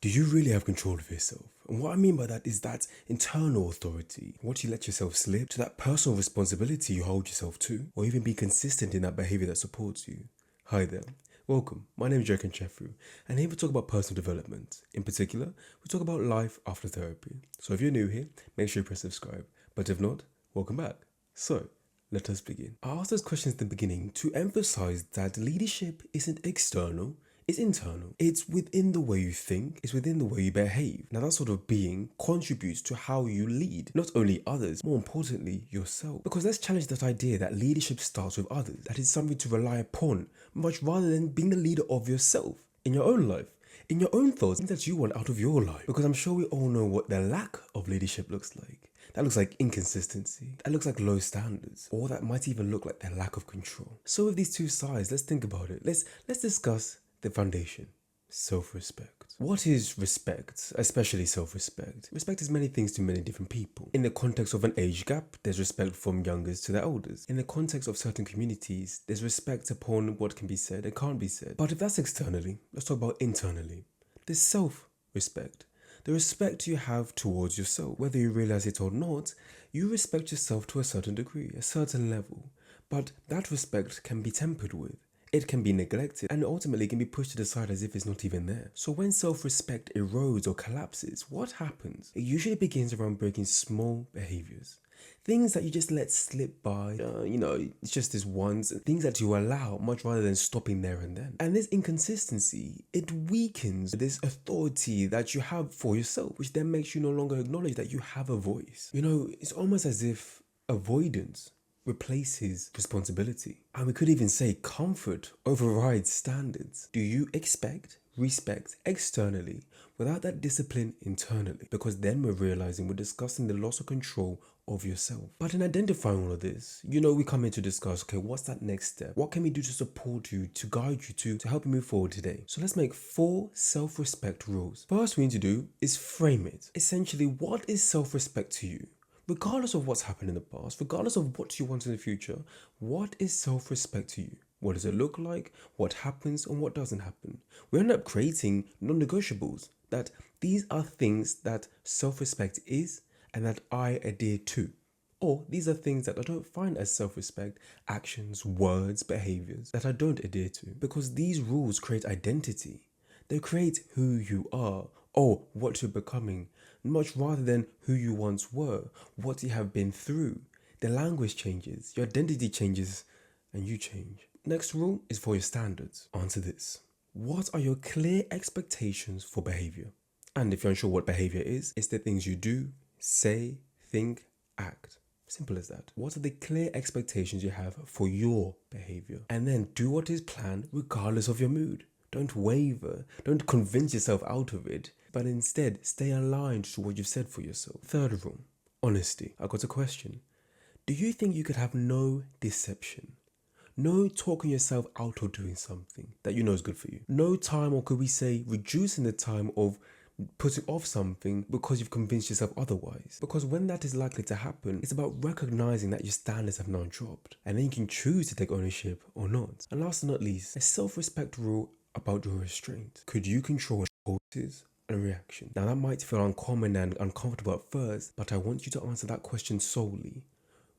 Do you really have control of yourself? And what I mean by that is that internal authority, what you let yourself slip, to that personal responsibility you hold yourself to, or even be consistent in that behavior that supports you. Hi there. Welcome. My name is Kanchefu, and here we talk about personal development. In particular, we talk about life after therapy. So if you're new here, make sure you press subscribe. But if not, welcome back. So, let us begin. I asked those questions at the beginning to emphasize that leadership isn't external, it's internal. It's within the way you think, it's within the way you behave. Now, that sort of being contributes to how you lead, not only others, more importantly, yourself. Because let's challenge that idea that leadership starts with others, that it's something to rely upon, much rather than being the leader of yourself in your own life. In your own thoughts, things that you want out of your life. Because I'm sure we all know what the lack of leadership looks like. That looks like inconsistency. That looks like low standards. Or that might even look like the lack of control. So with these two sides, let's think about it. Let's discuss the foundation. Self-respect. What is respect, especially self-respect? Respect is many things to many different people. In the context of an age gap, there's respect from youngest to the elders. In the context of certain communities, there's respect upon what can be said and can't be said. But if that's externally, let's talk about internally. There's self-respect. The respect you have towards yourself. Whether you realize it or not, you respect yourself to a certain degree, a certain level. But that respect can be tempered with. It can be neglected and ultimately can be pushed to the side as if it's not even there. So when self-respect erodes or collapses, what happens? It usually begins around breaking small behaviors. Things that you just let slip by, it's just this once, things that you allow much rather than stopping there and then. And this inconsistency, it weakens this authority that you have for yourself, which then makes you no longer acknowledge that you have a voice. It's almost as if avoidance replaces responsibility. And we could even say comfort overrides standards. Do you expect respect externally without that discipline internally? Because then we're discussing the loss of control of yourself. But in identifying all of this, we come in to discuss, okay, what's that next step? What can we do to support you, to guide you, to help you move forward today? So let's make 4 self-respect rules. First we need to do is frame it. Essentially, what is self-respect to you? Regardless of what's happened in the past, regardless of what you want in the future, what is self-respect to you? What does it look like? What happens and what doesn't happen? We end up creating non-negotiables, that these are things that self-respect is and that I adhere to. Or these are things that I don't find as self-respect, actions, words, behaviors that I don't adhere to. Because these rules create identity. They create who you are or what you're becoming, much rather than who you once were, what you have been through. The language changes, your identity changes, and you change. Next rule is for your standards. Answer this. What are your clear expectations for behavior? And if you're unsure what behavior is, it's the things you do, say, think, act. Simple as that. What are the clear expectations you have for your behavior? And then do what is planned regardless of your mood. Don't waver. Don't convince yourself out of it, but instead stay aligned to what you've said for yourself. Third rule, honesty. I got a question. Do you think you could have no deception? No talking yourself out of doing something that you know is good for you. No time, or could we say reducing the time of putting off something because you've convinced yourself otherwise. Because when that is likely to happen, it's about recognizing that your standards have now dropped. And then you can choose to take ownership or not. And last but not least, a self-respect rule about your restraint. Could you control impulses and reaction? Now that might feel uncommon and uncomfortable at first, but I want you to answer that question solely.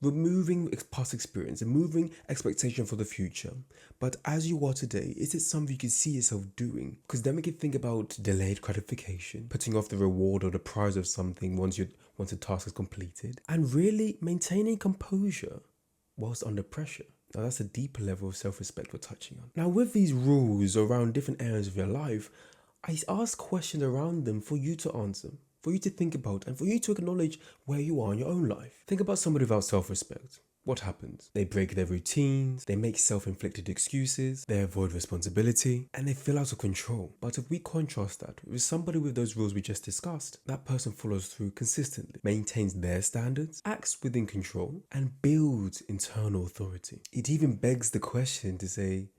Removing past experience, removing expectation for the future. But as you are today, is it something you can see yourself doing? Because then we can think about delayed gratification, putting off the reward or the prize of something once a task is completed, and really maintaining composure whilst under pressure. Now that's a deeper level of self-respect we're touching on. Now with these rules around different areas of your life, I ask questions around them for you to answer, for you to think about, and for you to acknowledge where you are in your own life. Think about somebody without self-respect. What happens? They break their routines, they make self-inflicted excuses, they avoid responsibility, and they feel out of control. But if we contrast that with somebody with those rules we just discussed, that person follows through consistently, maintains their standards, acts within control, and builds internal authority. It even begs the question to say,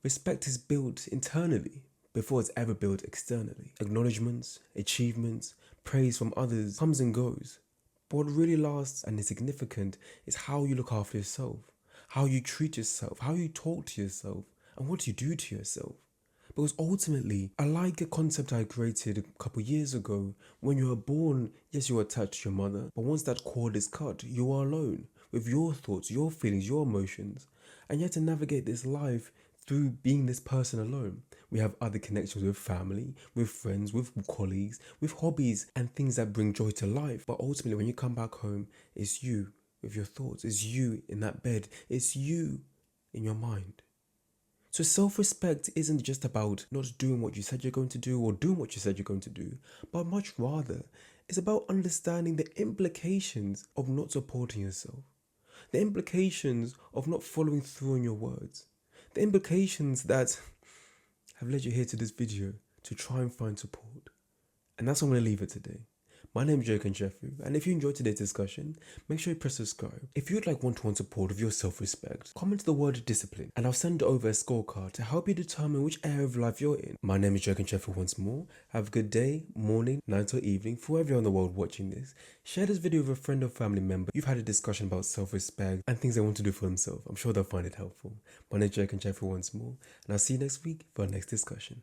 respect is built internally before it's ever built externally. Acknowledgements, achievements, praise from others comes and goes. But what really lasts and is significant is how you look after yourself, how you treat yourself, how you talk to yourself, and what you do to yourself. Because ultimately, I like a concept I created a couple years ago. When you are born, yes, you are attached to your mother, but once that cord is cut, you are alone with your thoughts, your feelings, your emotions. And you have to navigate this life through being this person alone. We have other connections with family, with friends, with colleagues, with hobbies and things that bring joy to life. But ultimately, when you come back home, it's you with your thoughts, it's you in that bed, it's you in your mind. So self-respect isn't just about not doing what you said you're going to do or doing what you said you're going to do, but much rather, it's about understanding the implications of not supporting yourself, the implications of not following through on your words, the implications that have led you here to this video to try and find support. And that's where I'm going to leave it today. My name is Kanchefu, and if you enjoyed today's discussion, make sure you press subscribe. If you'd like one-to-one support of your self-respect, comment the word discipline, and I'll send over a scorecard to help you determine which area of life you're in. My name is Kanchefu once more. Have a good day, morning, night or evening for wherever you're in the world watching this. Share this video with a friend or family member you've had a discussion about self-respect and things they want to do for themselves. I'm sure they'll find it helpful. My name is Kanchefu once more, and I'll see you next week for our next discussion.